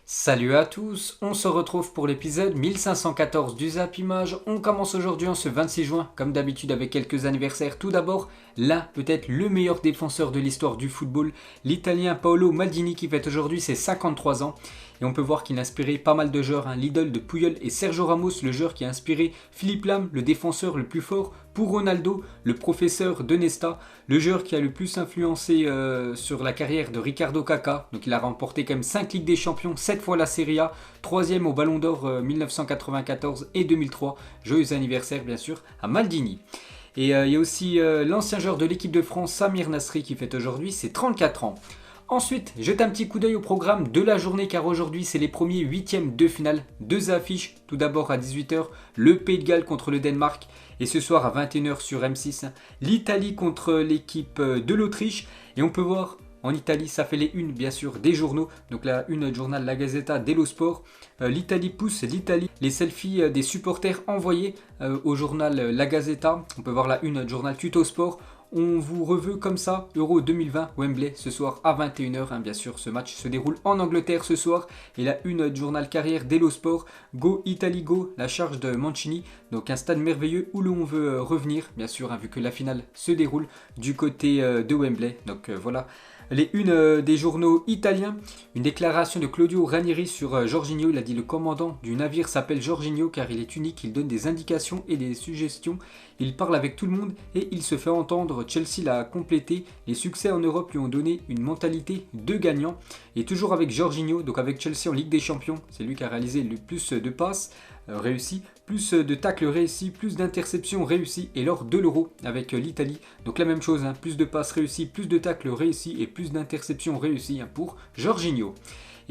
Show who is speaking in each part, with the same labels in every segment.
Speaker 1: Salut à tous, on se retrouve pour l'épisode 1514 du Zap Image. On commence aujourd'hui en ce 26 juin, comme d'habitude avec quelques anniversaires. Tout d'abord, là peut-être le meilleur défenseur de l'histoire du football, l'Italien Paolo Maldini qui fête aujourd'hui ses 53 ans. Et on peut voir qu'il a inspiré pas mal de joueurs, l'idole de Puyol et Sergio Ramos, le joueur qui a inspiré Philippe Lam, le défenseur le plus fort, pour Ronaldo, le professeur de Nesta, le joueur qui a le plus influencé sur la carrière de Ricardo Caca. Donc il a remporté quand même 5 Ligues des Champions, 7 fois la Serie A, 3e au Ballon d'Or 1994 et 2003. Joyeux anniversaire bien sûr à Maldini. Et il y a aussi l'ancien joueur de l'équipe de France, Samir Nasri, qui fête aujourd'hui ses 34 ans. Ensuite, jette un petit coup d'œil au programme de la journée car aujourd'hui c'est les premiers huitièmes de finale. Deux affiches, tout d'abord à 18h, le Pays de Galles contre le Danemark et ce soir à 21h sur M6, l'Italie contre l'équipe de l'Autriche. Et on peut voir en Italie, ça fait les unes bien sûr des journaux, donc la une du journal La Gazzetta dello Sport. L'Italie pousse l'Italie, les selfies des supporters envoyés au journal La Gazzetta. On peut voir la une du journal Tuto Sport. On vous reveut comme ça, Euro 2020, Wembley, ce soir à 21h. Bien sûr, ce match se déroule en Angleterre ce soir. Et la une du journal Carrière d'Elo Sport, Go Italy Go, la charge de Mancini. Donc un stade merveilleux où l'on veut revenir, bien sûr, vu que la finale se déroule du côté de Wembley. Donc voilà. Les unes des journaux italiens, une déclaration de Claudio Ranieri sur Jorginho. Il a dit: le commandant du navire s'appelle Jorginho car il est unique, il donne des indications et des suggestions, il parle avec tout le monde et il se fait entendre. Chelsea l'a complété, les succès en Europe lui ont donné une mentalité de gagnant. Et toujours avec Jorginho, donc avec Chelsea en Ligue des Champions, c'est lui qui a réalisé le plus de passes réussies, plus de tacles réussis, plus d'interceptions réussies, et lors de l'Euro avec l'Italie, donc la même chose, plus de passes réussies, plus de tacles réussis et plus d'interceptions réussies pour Jorginho.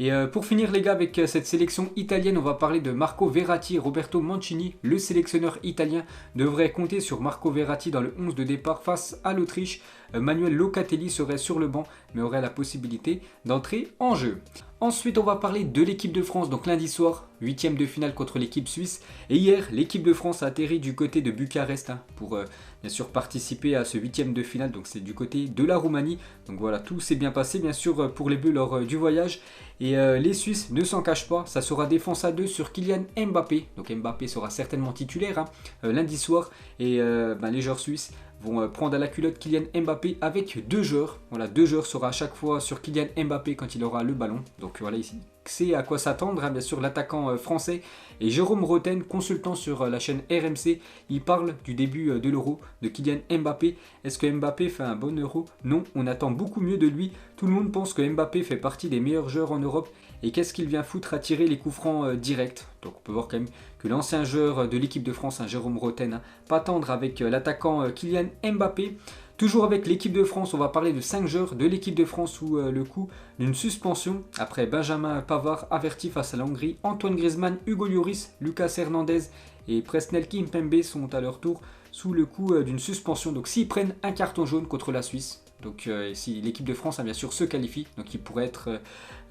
Speaker 1: Et pour finir les gars avec cette sélection italienne, on va parler de Marco Verratti et Roberto Mancini. Le sélectionneur italien devrait compter sur Marco Verratti dans le 11 de départ face à l'Autriche. Manuel Locatelli serait sur le banc mais aurait la possibilité d'entrer en jeu. Ensuite, on va parler de l'équipe de France, donc lundi soir, 8e de finale contre l'équipe suisse. Et hier, l'équipe de France a atterri du côté de Bucarest pour bien sûr participer à ce 8e de finale. Donc c'est du côté de la Roumanie. Donc voilà, tout s'est bien passé bien sûr pour les Bleus lors du voyage. Et les Suisses ne s'en cachent pas, ça sera défense à 2 sur Kylian Mbappé. Donc Mbappé sera certainement titulaire lundi soir. Et les joueurs suisses vont prendre à la culotte Kylian Mbappé avec deux joueurs. Voilà, deux joueurs sera à chaque fois sur Kylian Mbappé quand il aura le ballon. Donc voilà, ici, c'est à quoi s'attendre. Bien sûr, l'attaquant français et Jérôme Roten, consultant sur la chaîne RMC, il parle du début de l'Euro de Kylian Mbappé. Est-ce que Mbappé fait un bon Euro? Non, on attend beaucoup mieux de lui. Tout le monde pense que Mbappé fait partie des meilleurs joueurs en Europe. Et qu'est-ce qu'il vient foutre à tirer les coups francs directs? Donc on peut voir quand même que l'ancien joueur de l'équipe de France, Jérôme Roten, pas tendre avec l'attaquant Kylian Mbappé. Toujours avec l'équipe de France, on va parler de 5 joueurs de l'équipe de France sous le coup d'une suspension après Benjamin Pavard averti face à la Hongrie. Antoine Griezmann, Hugo Lloris, Lucas Hernandez et Presnel Kimpembe sont à leur tour sous le coup d'une suspension. Donc s'ils prennent un carton jaune contre la Suisse, donc si l'équipe de France bien sûr se qualifie, donc il pourrait être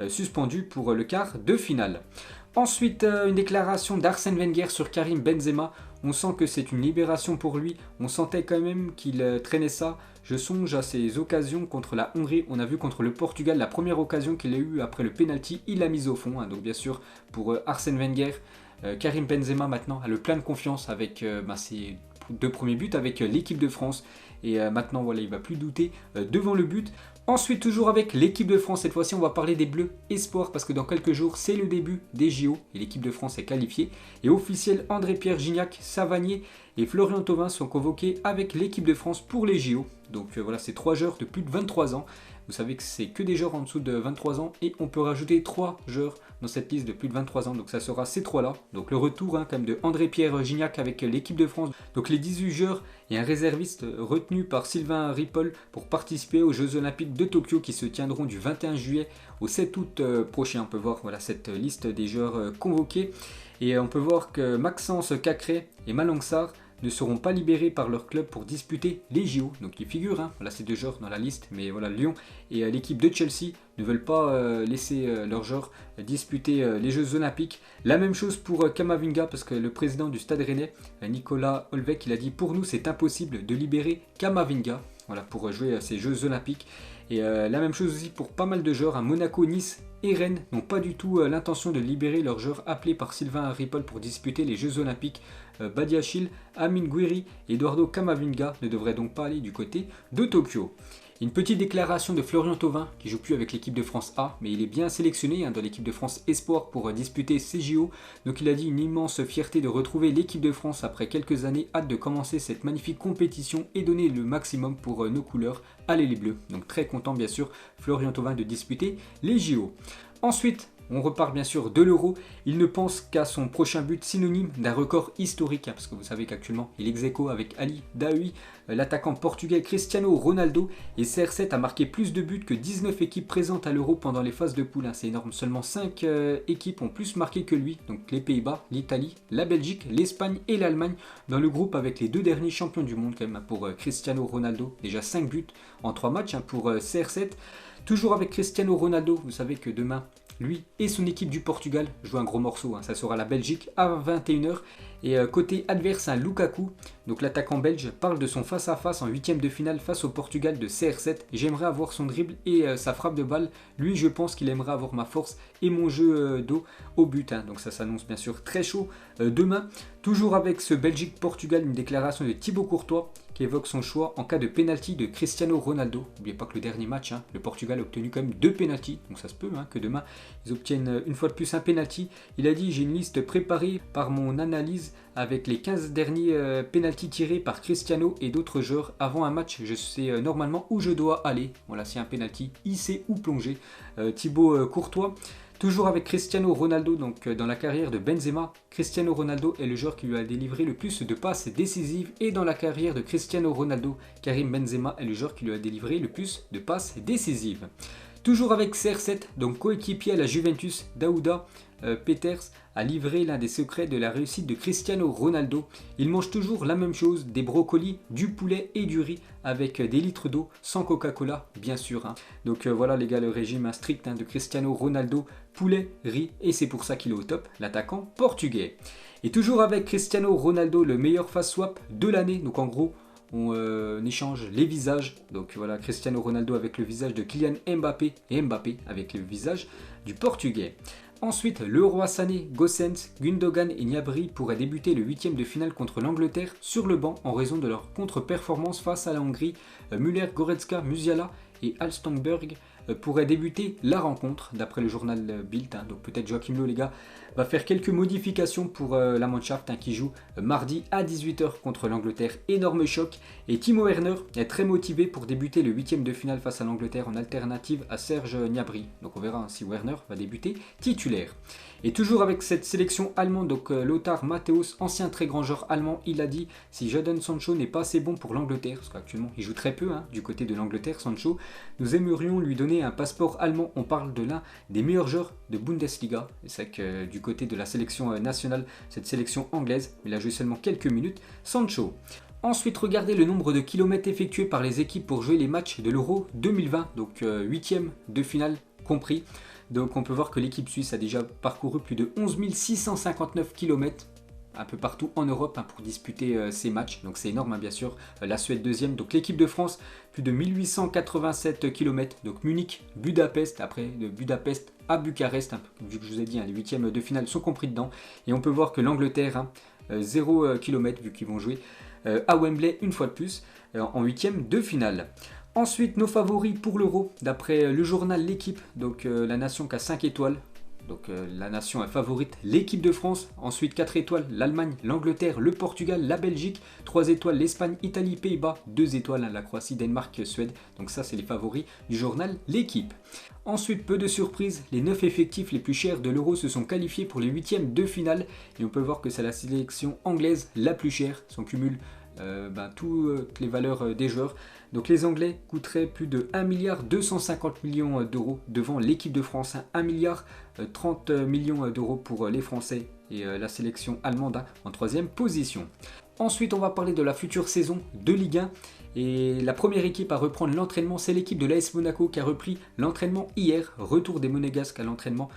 Speaker 1: suspendu pour le quart de finale. Ensuite, une déclaration d'Arsène Wenger sur Karim Benzema. On sent que c'est une libération pour lui. On sentait quand même qu'il traînait ça. Je songe à ses occasions contre la Hongrie. On a vu contre le Portugal la première occasion qu'il a eue après le penalty. Il l'a mise au fond. Donc bien sûr, pour Arsène Wenger, Karim Benzema maintenant a le plein de confiance avec ses deux premiers buts avec l'équipe de France. Et maintenant, voilà, il ne va plus douter devant le but. Ensuite, toujours avec l'équipe de France, cette fois-ci, on va parler des Bleus Espoirs parce que dans quelques jours, c'est le début des JO et l'équipe de France est qualifiée. Et officiel, André-Pierre Gignac, Savanier et Florian Thauvin sont convoqués avec l'équipe de France pour les JO. Donc voilà, c'est 3 joueurs de plus de 23 ans. Vous savez que c'est que des joueurs en dessous de 23 ans et on peut rajouter 3 joueurs dans cette liste de plus de 23 ans. Donc ça sera ces 3-là. Donc le retour quand même de André-Pierre Gignac avec l'équipe de France. Donc les 18 joueurs et un réserviste retenu par Sylvain Ripoll pour participer aux Jeux Olympiques de Tokyo qui se tiendront du 21 juillet au 7 août prochain. On peut voir voilà, cette liste des joueurs convoqués. Et on peut voir que Maxence Cacré et Malang Sarr ne seront pas libérés par leur club pour disputer les JO. Donc ils figurent, voilà ces deux joueurs dans la liste, mais voilà Lyon et l'équipe de Chelsea ne veulent pas laisser leurs joueurs disputer les Jeux Olympiques. La même chose pour Kamavinga parce que le président du Stade Rennais, Nicolas Olvec, il a dit pour nous c'est impossible de libérer Kamavinga voilà, pour jouer à ces Jeux Olympiques. Et la même chose aussi pour pas mal de joueurs à Monaco, Nice et Rennes n'ont pas du tout l'intention de libérer leurs joueurs appelés par Sylvain Ripoll pour disputer les Jeux Olympiques. Badiachil, Amin Gouiri et Eduardo Camavinga ne devraient donc pas aller du côté de Tokyo. Une petite déclaration de Florian Thauvin qui joue plus avec l'équipe de France A, mais il est bien sélectionné dans l'équipe de France Espoir pour disputer ces JO. Donc il a dit une immense fierté de retrouver l'équipe de France après quelques années, hâte de commencer cette magnifique compétition et donner le maximum pour nos couleurs. Allez les Bleus. Donc très content bien sûr Florian Thauvin de disputer les JO. Ensuite, on repart bien sûr de l'Euro. Il ne pense qu'à son prochain but, synonyme d'un record historique, parce que vous savez qu'actuellement il est ex-aequo avec Ali Daoui, l'attaquant portugais Cristiano Ronaldo, et CR7 a marqué plus de buts que 19 équipes présentes à l'Euro pendant les phases de poule. C'est énorme, seulement 5 équipes ont plus marqué que lui, donc les Pays-Bas, l'Italie, la Belgique, l'Espagne et l'Allemagne, dans le groupe avec les 2 derniers champions du monde quand même pour Cristiano Ronaldo, déjà 5 buts en 3 matchs pour CR7. Toujours avec Cristiano Ronaldo, vous savez que demain, lui et son équipe du Portugal jouent un gros morceau, ça sera la Belgique à 21h. Et côté adverse, Lukaku, donc l'attaquant belge, parle de son face-à-face en 8ème de finale face au Portugal de CR7. J'aimerais avoir son dribble et sa frappe de balle. Lui, je pense qu'il aimerait avoir ma force et mon jeu d'eau au but. Donc ça s'annonce bien sûr très chaud demain. Toujours avec ce Belgique-Portugal, une déclaration de Thibaut Courtois qui évoque son choix en cas de pénalty de Cristiano Ronaldo. N'oubliez pas que le dernier match, le Portugal a obtenu quand même 2 pénaltys, donc ça se peut que demain ils obtiennent une fois de plus un pénalty. Il a dit: j'ai une liste préparée par mon analyse avec les 15 derniers pénaltys tirés par Cristiano et d'autres joueurs. Avant un match, je sais normalement où je dois aller. Voilà, si un pénalty, il sait où plonger. Thibaut Courtois. Toujours avec Cristiano Ronaldo, donc dans la carrière de Benzema, Cristiano Ronaldo est le joueur qui lui a délivré le plus de passes décisives, et dans la carrière de Cristiano Ronaldo, Karim Benzema est le joueur qui lui a délivré le plus de passes décisives. Toujours avec CR7, donc coéquipier à la Juventus, Daouda Peters a livré l'un des secrets de la réussite de Cristiano Ronaldo. Il mange toujours la même chose, des brocolis, du poulet et du riz avec des litres d'eau, sans Coca-Cola bien sûr. Donc voilà les gars, le régime strict de Cristiano Ronaldo, poulet, riz, et c'est pour ça qu'il est au top, l'attaquant portugais. Et toujours avec Cristiano Ronaldo, le meilleur face swap de l'année, donc en gros on échange les visages. Donc voilà, Cristiano Ronaldo avec le visage de Kylian Mbappé et Mbappé avec le visage du portugais. Ensuite, le roi Sané, Gossens, Gundogan et Gnabry pourraient débuter le 8ème de finale contre l'Angleterre sur le banc en raison de leur contre-performance face à la Hongrie. Müller, Goretzka, Musiala et Alstonberg pourraient débuter la rencontre d'après le journal Bild. Donc peut-être Joachim Löw, les gars, va faire quelques modifications pour la Mannschaft qui joue mardi à 18h contre l'Angleterre. Énorme choc. Et Timo Werner est très motivé pour débuter le 8ème de finale face à l'Angleterre en alternative à Serge Gnabry. Donc on verra si Werner va débuter titulaire. Et toujours avec cette sélection allemande, donc Lothar Matthäus, ancien très grand joueur allemand, il a dit: si Jadon Sancho n'est pas assez bon pour l'Angleterre, parce qu'actuellement il joue très peu du côté de l'Angleterre, Sancho, nous aimerions lui donner un passeport allemand. On parle de l'un des meilleurs joueurs de Bundesliga. C'est vrai que du côté de la sélection nationale, cette sélection anglaise, il a joué seulement quelques minutes, Sancho. Ensuite, regardez le nombre de kilomètres effectués par les équipes pour jouer les matchs de l'Euro 2020, donc 8ème de finale compris. Donc on peut voir que l'équipe suisse a déjà parcouru plus de 11 659 km un peu partout en Europe pour disputer ces matchs. Donc c'est énorme bien sûr. La Suède deuxième. Donc l'équipe de France, plus de 1887 km. Donc Munich, Budapest, après de Budapest à Bucarest, vu que je vous ai dit, les 8e de finale sont compris dedans. Et on peut voir que l'Angleterre, 0 km vu qu'ils vont jouer à Wembley une fois de plus en 8e de finale. Ensuite, nos favoris pour l'Euro, d'après le journal L'Équipe, donc la nation qui a 5 étoiles, donc la nation est favorite, l'équipe de France, ensuite 4 étoiles, l'Allemagne, l'Angleterre, le Portugal, la Belgique, 3 étoiles, l'Espagne, Italie, Pays-Bas, 2 étoiles, la Croatie, Danemark, Suède, donc ça c'est les favoris du journal L'Équipe. Ensuite, peu de surprises, les 9 effectifs les plus chers de l'Euro se sont qualifiés pour les 8e de finale, et on peut voir que c'est la sélection anglaise la plus chère, son cumul toutes les valeurs des joueurs. Donc les Anglais coûteraient plus de 1,250 milliard d'euros devant l'équipe de France, 1,30 milliard d'euros pour les Français et la sélection allemande en 3e position. Ensuite, on va parler de la future saison de Ligue 1. Et la première équipe à reprendre l'entraînement, c'est l'équipe de l'AS Monaco qui a repris l'entraînement hier. Retour des Monégasques à l'entraînement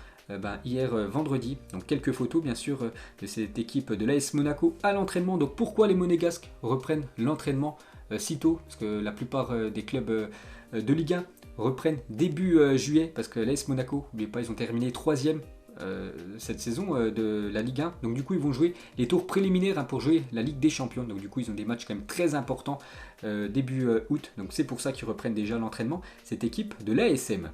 Speaker 1: hier vendredi. Donc quelques photos bien sûr de cette équipe de l'AS Monaco à l'entraînement. Donc pourquoi les Monégasques reprennent l'entraînement si tôt? Parce que la plupart des clubs de Ligue 1 reprennent début juillet, parce que l'AS Monaco, n'oubliez pas, ils ont terminé 3e cette saison de la Ligue 1. Donc du coup, ils vont jouer les tours préliminaires pour jouer la Ligue des Champions. Donc du coup, ils ont des matchs quand même très importants début août. Donc c'est pour ça qu'ils reprennent déjà l'entraînement, cette équipe de l'ASM.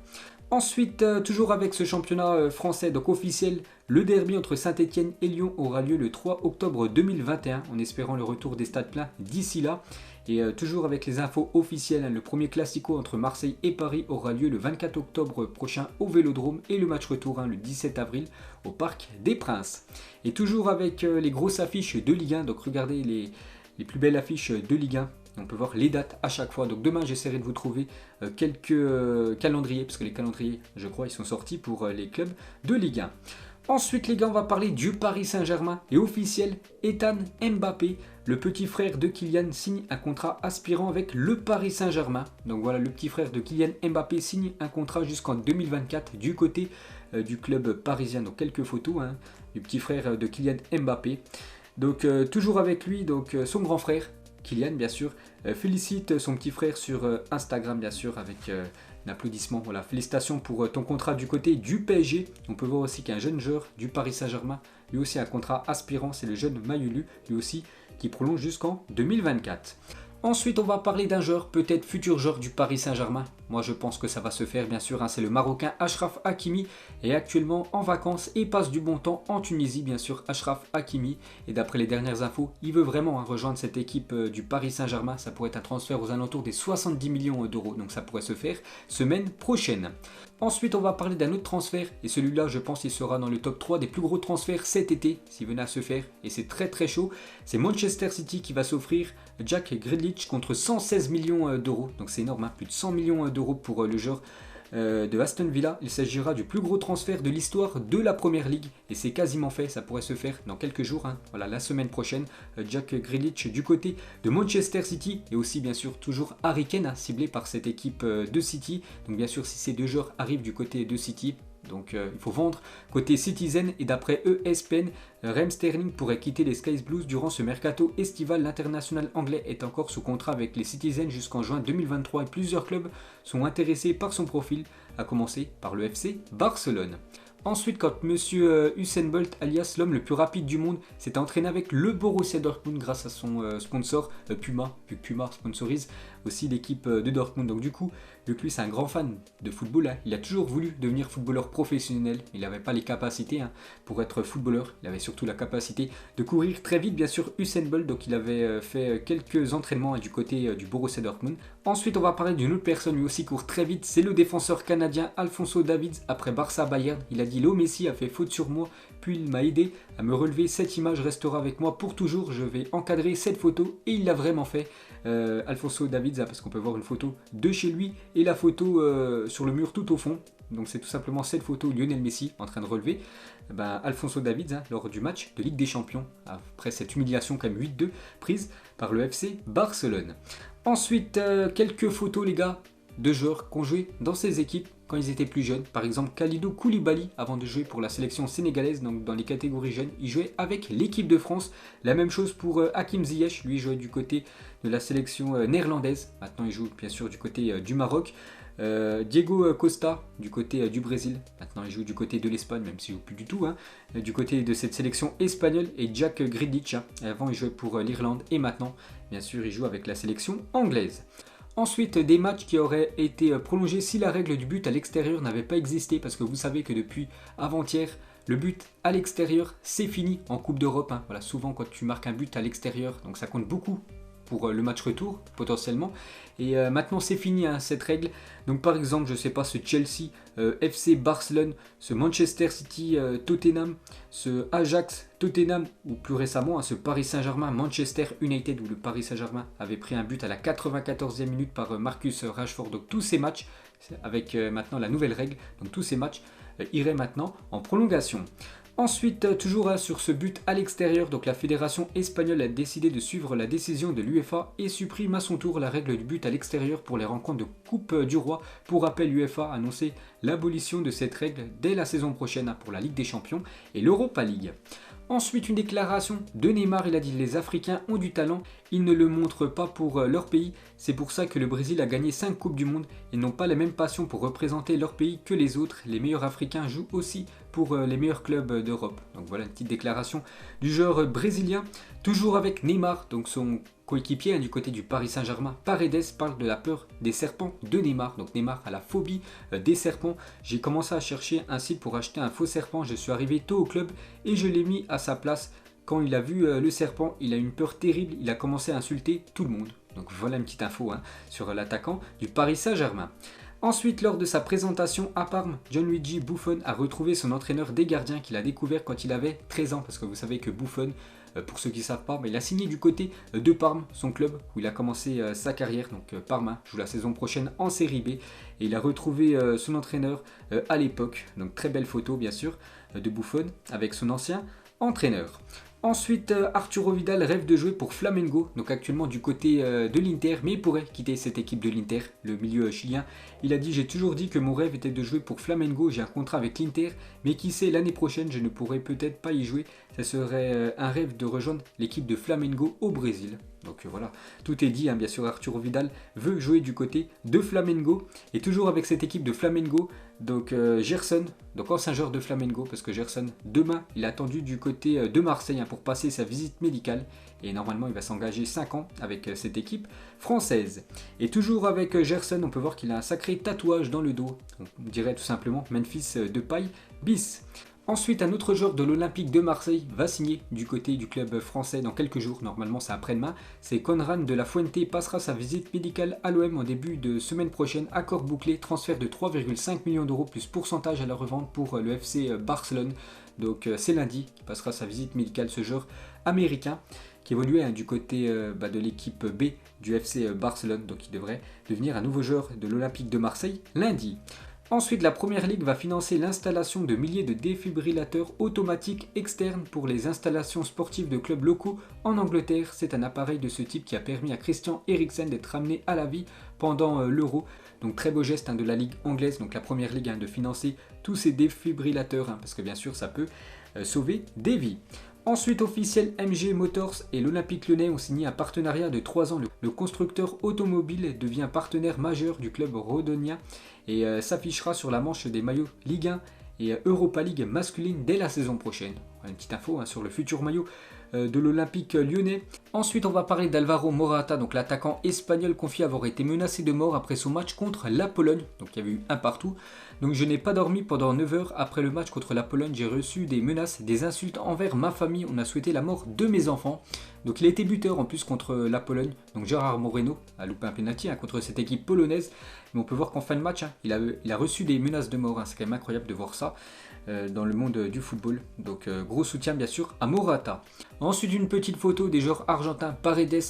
Speaker 1: Ensuite, toujours avec ce championnat français, donc officiel, le derby entre Saint-Etienne et Lyon aura lieu le 3 octobre 2021, en espérant le retour des stades pleins d'ici là. Et toujours avec les infos officielles, le premier classico entre Marseille et Paris aura lieu le 24 octobre prochain au Vélodrome et le match retour le 17 avril au Parc des Princes. Et toujours avec les grosses affiches de Ligue 1, donc regardez les plus belles affiches de Ligue 1. On peut voir les dates à chaque fois. Donc demain, j'essaierai de vous trouver quelques calendriers, parce que les calendriers, je crois, ils sont sortis pour les clubs de Ligue 1. Ensuite, les gars, on va parler du Paris Saint-Germain. Et officiel, Ethan Mbappé, le petit frère de Kylian, signe un contrat aspirant avec le Paris Saint-Germain. Donc voilà, le petit frère de Kylian Mbappé signe un contrat jusqu'en 2024 du côté du club parisien. Donc quelques photos du petit frère de Kylian Mbappé. Donc toujours avec lui, donc son grand frère, Kylian bien sûr, félicite son petit frère sur Instagram bien sûr avec un applaudissement. Voilà, félicitations pour ton contrat du côté du PSG. On peut voir aussi qu'un jeune joueur du Paris Saint-Germain, lui aussi un contrat aspirant, c'est le jeune Mayulu, lui aussi qui prolonge jusqu'en 2024. Ensuite, on va parler d'un joueur, peut-être futur joueur du Paris Saint-Germain. Moi, je pense que ça va se faire, bien sûr. C'est le Marocain Achraf Hakimi, est actuellement en vacances et passe du bon temps en Tunisie, bien sûr, Achraf Hakimi. Et d'après les dernières infos, il veut vraiment rejoindre cette équipe du Paris Saint-Germain. Ça pourrait être un transfert aux alentours des 70 millions d'euros, donc ça pourrait se faire semaine prochaine. Ensuite, on va parler d'un autre transfert, et celui-là, je pense, il sera dans le top 3 des plus gros transferts cet été, s'il venait à se faire, et c'est très très chaud. C'est Manchester City qui va s'offrir Jack Grealish contre 116 millions d'euros, donc c'est énorme, plus de 100 millions d'euros pour le joueur de Aston Villa. Il s'agira du plus gros transfert de l'histoire de la Première Ligue, et c'est quasiment fait, ça pourrait se faire dans quelques jours, voilà, la semaine prochaine. Jack Grealish du côté de Manchester City, et aussi bien sûr toujours Harry Kane, ciblé par cette équipe de City. Donc bien sûr, si ces deux joueurs arrivent du côté de City, donc il faut vendre côté Citizen, et d'après ESPN, Raheem Sterling pourrait quitter les Sky Blues durant ce mercato estival. L'international anglais est encore sous contrat avec les Citizens jusqu'en juin 2023 et plusieurs clubs sont intéressés par son profil, à commencer par le FC Barcelone. Ensuite, quand monsieur Usain Bolt, alias l'homme le plus rapide du monde, s'est entraîné avec le Borussia Dortmund grâce à son sponsor Puma, vu que Puma sponsorise aussi l'équipe de Dortmund. Donc du coup, vu que lui c'est un grand fan de football, il a toujours voulu devenir footballeur professionnel. Il n'avait pas les capacités pour être footballeur, il avait surtout la capacité de courir très vite, bien sûr Usain Bolt, donc il avait fait quelques entraînements du côté du Borussia Dortmund. Ensuite, on va parler d'une autre personne, lui aussi court très vite, c'est le défenseur canadien Alphonso Davies. Après Barça Bayern, il a dit: Léo Messi a fait faute sur moi, puis il m'a aidé à me relever. Cette image restera avec moi pour toujours. Je vais encadrer cette photo, et il l'a vraiment fait. Alphonso Davies, parce qu'on peut voir une photo de chez lui et la photo sur le mur tout au fond. Donc c'est tout simplement cette photo, Lionel Messi en train de relever Alphonso Davies lors du match de Ligue des Champions, après cette humiliation quand même 8-2 prise par le FC Barcelone. Ensuite, quelques photos les gars de joueurs qui ont joué dans ces équipes quand ils étaient plus jeunes. Par exemple, Kalidou Koulibaly, avant de jouer pour la sélection sénégalaise, donc dans les catégories jeunes, il jouait avec l'équipe de France. La même chose pour Hakim Ziyech, lui jouait du côté de la sélection néerlandaise. Maintenant, il joue bien sûr du côté du Maroc. Diego Costa du côté du Brésil, maintenant il joue du côté de l'Espagne, même s'il joue plus du tout, du côté de cette sélection espagnole. Et Jack Grealish, avant il jouait pour l'Irlande, et maintenant bien sûr il joue avec la sélection anglaise. Ensuite, des matchs qui auraient été prolongés si la règle du but à l'extérieur n'avait pas existé, parce que vous savez que depuis avant-hier, le but à l'extérieur c'est fini en Coupe d'Europe. Voilà, souvent quand tu marques un but à l'extérieur, donc ça compte beaucoup pour le match retour potentiellement, et maintenant c'est fini cette règle. Donc par exemple, je sais pas, ce Chelsea FC Barcelone, ce Manchester City Tottenham, ce Ajax Tottenham, ou plus récemment ce Paris Saint-Germain Manchester United, où le Paris Saint-Germain avait pris un but à la 94e minute par Marcus Rashford. Donc tous ces matchs, avec maintenant la nouvelle règle, donc tous ces matchs iraient maintenant en prolongation. Ensuite, toujours sur ce but à l'extérieur, donc la fédération espagnole a décidé de suivre la décision de l'UEFA et supprime à son tour la règle du but à l'extérieur pour les rencontres de Coupe du Roi. Pour rappel, l'UEFA a annoncé l'abolition de cette règle dès la saison prochaine pour la Ligue des Champions et l'Europa League. Ensuite, une déclaration de Neymar, il a dit: les Africains ont du talent, ils ne le montrent pas pour leur pays, c'est pour ça que le Brésil a gagné 5 Coupes du Monde, ils n'ont pas la même passion pour représenter leur pays que les autres, les meilleurs Africains jouent aussi pour les meilleurs clubs d'Europe. Donc voilà une petite déclaration du joueur brésilien, toujours avec Neymar, donc son coéquipier du côté du Paris Saint-Germain. Paredes parle de la peur des serpents de Neymar, donc Neymar a la phobie des serpents. J'ai commencé à chercher un site pour acheter un faux serpent, je suis arrivé tôt au club et je l'ai mis à sa place. Quand il a vu le serpent, il a eu une peur terrible, il a commencé à insulter tout le monde. Donc voilà une petite info sur l'attaquant du Paris Saint-Germain. Ensuite, lors de sa présentation à Parme, Gianluigi Buffon a retrouvé son entraîneur des gardiens qu'il a découvert quand il avait 13 ans. Parce que vous savez que Buffon, pour ceux qui ne savent pas, il a signé du côté de Parme, son club, où il a commencé sa carrière. Donc Parme joue la saison prochaine en Série B. Et il a retrouvé son entraîneur à l'époque. Donc très belle photo bien sûr de Buffon avec son ancien entraîneur. Ensuite, Arturo Vidal rêve de jouer pour Flamengo, donc actuellement du côté de l'Inter, mais il pourrait quitter cette équipe de l'Inter, le milieu chilien. Il a dit: j'ai toujours dit que mon rêve était de jouer pour Flamengo, j'ai un contrat avec l'Inter, mais qui sait, l'année prochaine je ne pourrai peut-être pas y jouer. Ça serait un rêve de rejoindre l'équipe de Flamengo au Brésil. Donc voilà, tout est dit, bien sûr Arturo Vidal veut jouer du côté de Flamengo. Et toujours avec cette équipe de Flamengo, donc Gerson, donc ancien joueur de Flamengo, parce que Gerson, demain, il est attendu du côté de Marseille pour passer sa visite médicale. Et normalement, il va s'engager 5 ans avec cette équipe française. Et toujours avec Gerson, on peut voir qu'il a un sacré tatouage dans le dos. On dirait tout simplement Memphis Depay bis. Ensuite, un autre joueur de l'Olympique de Marseille va signer du côté du club français dans quelques jours, normalement c'est après-demain. C'est Conran de la Fuente, passera sa visite médicale à l'OM en début de semaine prochaine. Accord bouclé, transfert de 3,5 millions d'euros plus pourcentage à la revente pour le FC Barcelone. Donc c'est lundi qu'il passera sa visite médicale, ce joueur américain qui évoluait du côté de l'équipe B du FC Barcelone. Donc il devrait devenir un nouveau joueur de l'Olympique de Marseille lundi. Ensuite, la Première Ligue va financer l'installation de milliers de défibrillateurs automatiques externes pour les installations sportives de clubs locaux en Angleterre. C'est un appareil de ce type qui a permis à Christian Eriksen d'être ramené à la vie pendant l'Euro. Donc très beau geste de la Ligue anglaise, donc la Première Ligue, de financer tous ces défibrillateurs, parce que bien sûr ça peut sauver des vies. Ensuite, officiel, MG Motors et l'Olympique Lyonnais ont signé un partenariat de 3 ans. Le constructeur automobile devient partenaire majeur du club rhodonien et s'affichera sur la manche des maillots Ligue 1 et Europa League masculine dès la saison prochaine. Une petite info sur le futur maillot de l'Olympique lyonnais. Ensuite, on va parler d'Alvaro Morata, donc l'attaquant espagnol confié avoir été menacé de mort après son match contre la Pologne. Donc il y avait eu un partout. Donc je n'ai pas dormi pendant 9 heures après le match contre la Pologne. J'ai reçu des menaces, des insultes envers ma famille. On a souhaité la mort de mes enfants. Donc il a été buteur en plus contre la Pologne. Donc Gérard Moreno a loupé un penalty contre cette équipe polonaise. Mais on peut voir qu'en fin de match, il a reçu des menaces de mort. C'est quand même incroyable de voir ça dans le monde du football. Donc gros soutien bien sûr à Morata. Ensuite, une petite photo des joueurs argentins Paredes,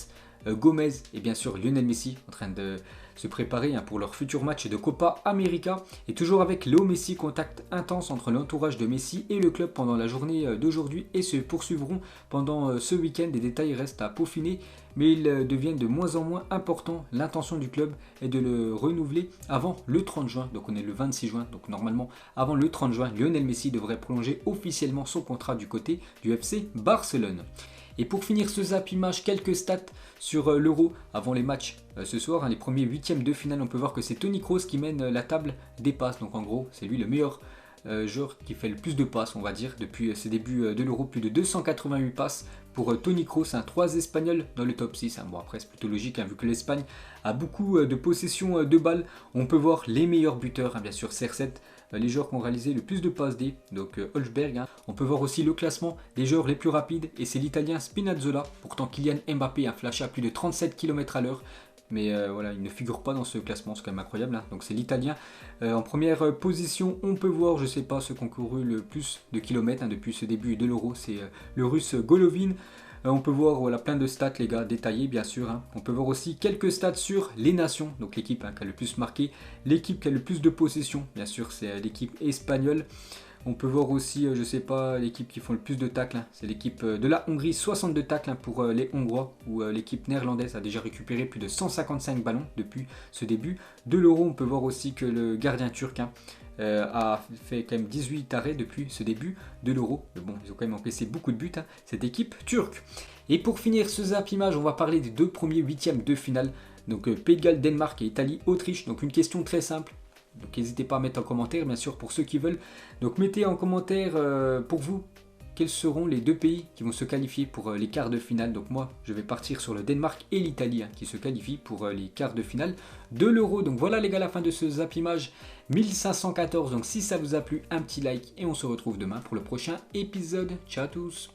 Speaker 1: Gomez et bien sûr Lionel Messi en train de se préparer pour leur futur match de Copa América. Et toujours avec Léo Messi, contact intense entre l'entourage de Messi et le club pendant la journée d'aujourd'hui et se poursuivront pendant ce week-end. Des détails restent à peaufiner, mais ils deviennent de moins en moins importants. L'intention du club est de le renouveler avant le 30 juin, donc on est le 26 juin, donc normalement avant le 30 juin, Lionel Messi devrait prolonger officiellement son contrat du côté du FC Barcelone. Et pour finir ce zap image, quelques stats sur l'Euro avant les matchs ce soir. Les premiers huitièmes de finale, on peut voir que c'est Toni Kroos qui mène la table des passes. Donc en gros, c'est lui le meilleur joueur qui fait le plus de passes, on va dire, depuis ses débuts de l'Euro. Plus de 288 passes pour Toni Kroos, 3 Espagnols dans le top 6. Bon, après, c'est plutôt logique, vu que l'Espagne a beaucoup de possession de balles. On peut voir les meilleurs buteurs, bien sûr, CR7, les joueurs qui ont réalisé le plus de passes D, donc Holzberg. On peut voir aussi le classement des joueurs les plus rapides, et c'est l'Italien Spinazzola. Pourtant, Kylian Mbappé a flashé à plus de 37 km/h. Mais voilà, il ne figure pas dans ce classement, c'est quand même incroyable. Donc c'est l'Italien. En première position, on peut voir, je ne sais pas, ceux qui ont couru le plus de kilomètres depuis ce début de l'Euro, c'est le Russe Golovin. On peut voir plein de stats, les gars, détaillés bien sûr. On peut voir aussi quelques stats sur les nations, donc l'équipe qui a le plus marqué, l'équipe qui a le plus de possession, bien sûr, c'est l'équipe espagnole. On peut voir aussi, je sais pas, l'équipe qui font le plus de tacles. C'est l'équipe de la Hongrie, 62 tacles pour les Hongrois, où l'équipe néerlandaise a déjà récupéré plus de 155 ballons depuis ce début de l'Euro. On peut voir aussi que le gardien turc a fait quand même 18 arrêts depuis ce début de l'Euro. Mais bon, ils ont quand même encaissé beaucoup de buts, hein, cette équipe turque. Et pour finir ce Zap Image, on va parler des 2 premiers huitièmes de finale. Donc Pays de Galles, Danemark et Italie, Autriche. Donc une question très simple. Donc n'hésitez pas à mettre en commentaire, bien sûr, pour ceux qui veulent. Donc mettez en commentaire pour vous quels seront les 2 pays qui vont se qualifier pour les quarts de finale. Donc moi, je vais partir sur le Danemark et l'Italie qui se qualifient pour les quarts de finale de l'Euro. Donc voilà les gars, la fin de ce Zap Image 1514. Donc si ça vous a plu, un petit like et on se retrouve demain pour le prochain épisode. Ciao à tous.